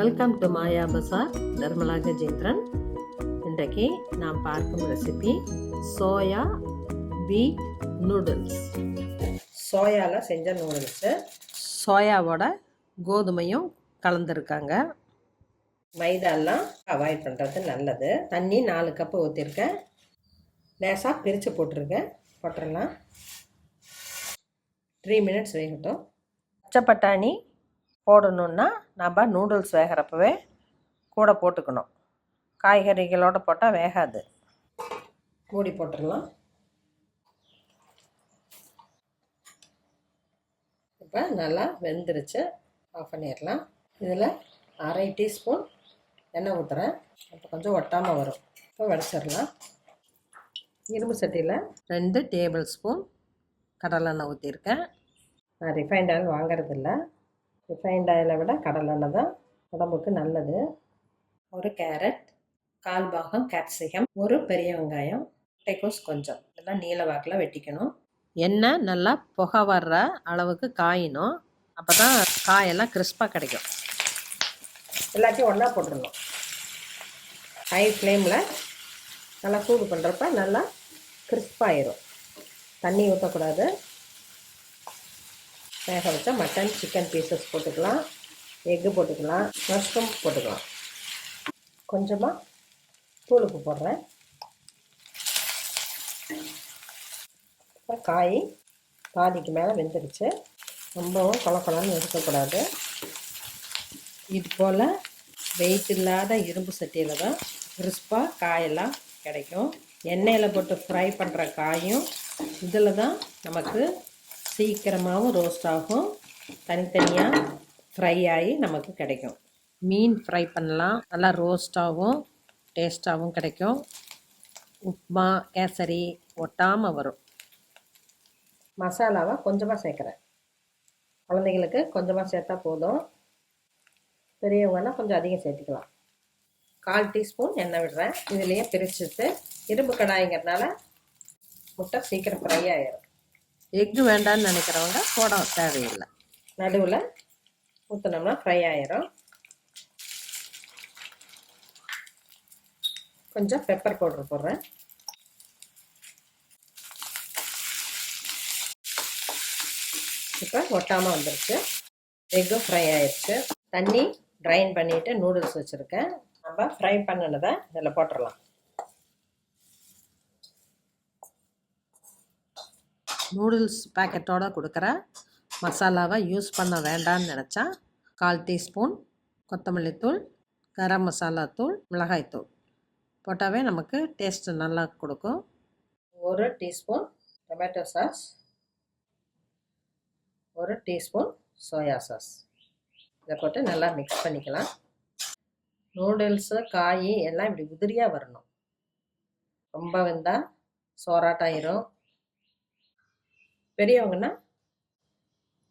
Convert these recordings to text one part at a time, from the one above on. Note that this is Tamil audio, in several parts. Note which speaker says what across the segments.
Speaker 1: வெல்கம் டு மாயா பசார், நிர்மலா கஜேந்திரன். இன்றைக்கு நாம் பார்க்கும் ரெசிபி சோயா பீட் நூடுல்ஸ். சோயாவில் செஞ்ச நூடுல்ஸு. சோயாவோட கோதுமையும் கலந்துருக்காங்க. மைதாலாம் அவாய்ட் பண்ணுறது நல்லது. தண்ணி 4 கப்பு ஊற்றிருக்கேன். லேசாக பிரித்து போட்டுடலாம். 3 மினிட்ஸ் வேகட்டும். பச்சை பட்டாணி போடணுன்னா நம்ம நூடுல்ஸ் வேகிறப்பவே கூட போட்டுக்கணும். காய்கறிகளோடு போட்டால் வேகாது. மூடி போட்டுடலாம். இப்போ நல்லா வெந்துருச்சு. ஆஃப் பண்ணிடலாம். இதில் 1/2 டீஸ்பூன் எண்ணெய் ஊற்றுறேன். அப்போ கொஞ்சம் ஒட்டாமல் வரும். இப்போ வடிச்சிடலாம். இரும்பு சட்டியில் 2 டேபிள் ஸ்பூன் கடலெண்ணெய் ஊற்றிருக்கேன். நான் ரிஃபைண்ட் ஆயில் வாங்கிறதில்ல. ரிஃபைண்ட் ஆயிலை விட கடலெண்ணெய் தான் உடம்புக்கு நல்லது. 1 கேரட், 1/4 பாகம் கேப்சிகம், 1 பெரிய வெங்காயம், முட்டைக்கோஸ் கொஞ்சம். இதெல்லாம் நீல வாக்கில் வெட்டிக்கணும். எண்ணெய் நல்லா புகை வர்ற அளவுக்கு காயணும். அப்போ தான் காயெல்லாம் கிறிஸ்பாக கிடைக்கும். எல்லாத்தையும் ஒன்றா போட்டுடணும். ஹை ஃப்ளேமில் நல்லா சூடு பண்ணுறப்ப நல்லா கிறிஸ்பாயிரும். தண்ணி ஊற்றக்கூடாது. வேக வச்சா மட்டன், சிக்கன் பீசஸ் போட்டுக்கலாம். எக்கு போட்டுக்கலாம். மஷ்ரூம் போட்டுக்கலாம். கொஞ்சமாக தூளுப்பு போடுறேன். காய் பாதிக்கு மேலே வெந்துடுச்சு. ரொம்பவும் கொலன்னு இருக்கக்கூடாது. இது போல் வெயிட் இல்லாத இரும்பு சட்டியில் தான் கிறிஸ்பாக காயெல்லாம் கிடைக்கும். எண்ணெயில் போட்டு ஃப்ரை பண்ணுற காயும் இதில் தான் நமக்கு சீக்கிரமாகவும் ரோஸ்ட் ஆகும். தனித்தனியாக ஃப்ரை ஆகி நமக்கு கிடைக்கும். மீன் ஃப்ரை பண்ணலாம். நல்லா ரோஸ்ட்டாகவும் டேஸ்ட்டாகவும் கிடைக்கும். உப்மா, கேசரி ஒட்டாமல் வரும். மசாலாவை கொஞ்சமாக சேர்க்குறேன். குழந்தைங்களுக்கு கொஞ்சமாக சேர்த்தா போதும். பெரியவங்கன்னா கொஞ்சம் அதிகம் சேர்த்துக்கலாம். 1/4 டீஸ்பூன் எண்ணெய் விடுறேன். இதுலேயே பிரிச்சுட்டு இரும்பு கடாய்ங்கிறதுனால முட்டை சீக்கிரம் ஃப்ரை ஆகிடும். எக்கு வேண்டான்னு நினைக்கிறவங்க போட தேவையில்லை. நடுவில் ஊற்றினோம்னா ஃப்ரை ஆயிரும். கொஞ்சம் பெப்பர் பவுடர் போடுறேன். இப்போ ஒட்டாமல் வந்துருச்சு. எக்கும் ஃப்ரை ஆயிடுச்சு. தண்ணி ட்ரைன் பண்ணிவிட்டு நூடுல்ஸ் வச்சுருக்கேன். நம்ம ஃப்ரை பண்ணினதை இதில் போட்டுடலாம். நூடுல்ஸ் பேக்கெட்டோடு கொடுக்குற மசாலாவை யூஸ் பண்ண வேண்டான்னு நினச்சா 1/4 டீஸ்பூன் கொத்தமல்லி தூள், கரம் மசாலா தூள், மிளகாய்த்தூள் போட்டாவே நமக்கு டேஸ்ட்டு நல்லா கொடுக்கும். 1 teaspoon tomato sauce, 1 teaspoon soya sauce. இதை போட்டு நல்லா மிக்ஸ் பண்ணிக்கலாம். நூடுல்ஸு, காய் எல்லாம் இப்படி உதிரியாக வரணும். ரொம்ப வெந்தால் சோறாட்டாயிரும். பெரியவங்கன்னா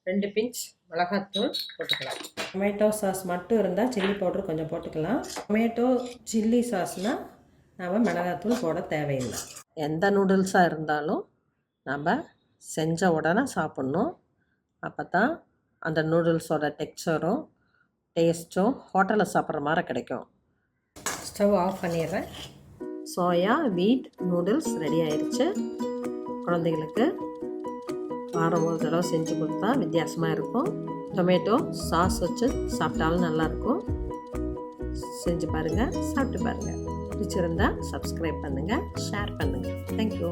Speaker 1: 2 பிஞ்ச் மிளகாத்தூள் போட்டுக்கலாம். டொமேட்டோ சாஸ் மட்டும் இருந்தால் சில்லி பவுடர் கொஞ்சம் போட்டுக்கலாம். டொமேட்டோ சில்லி சாஸ்னால் நாம் மிளகாத்தூள் போட தேவையில்லை. எந்த நூடுல்ஸாக இருந்தாலும் நம்ம செஞ்ச உடனே சாப்பிட்ணும். அப்போ தான் அந்த நூடுல்ஸோட டெக்ஸ்சரும் டேஸ்ட்டும் ஹோட்டலில் சாப்பிட்ற மாதிரி கிடைக்கும். ஸ்டவ் ஆஃப் பண்ணிடுறேன். சோயா வீட் நூடுல்ஸ் ரெடி ஆயிடுச்சு. குழந்தைகளுக்கு வாரம் ஒரு தடவை செஞ்சு கொடுத்தா வித்தியாசமாக இருக்கும். டொமேட்டோ சாஸ் வச்சு சாப்பிட்டாலும் நல்லாயிருக்கும். செஞ்சு பாருங்கள், சாப்பிட்டு பாருங்கள். பிடிச்சிருந்தால் சப்ஸ்கிரைப் பண்ணுங்கள், ஷேர் பண்ணுங்கள். தேங்க்யூ.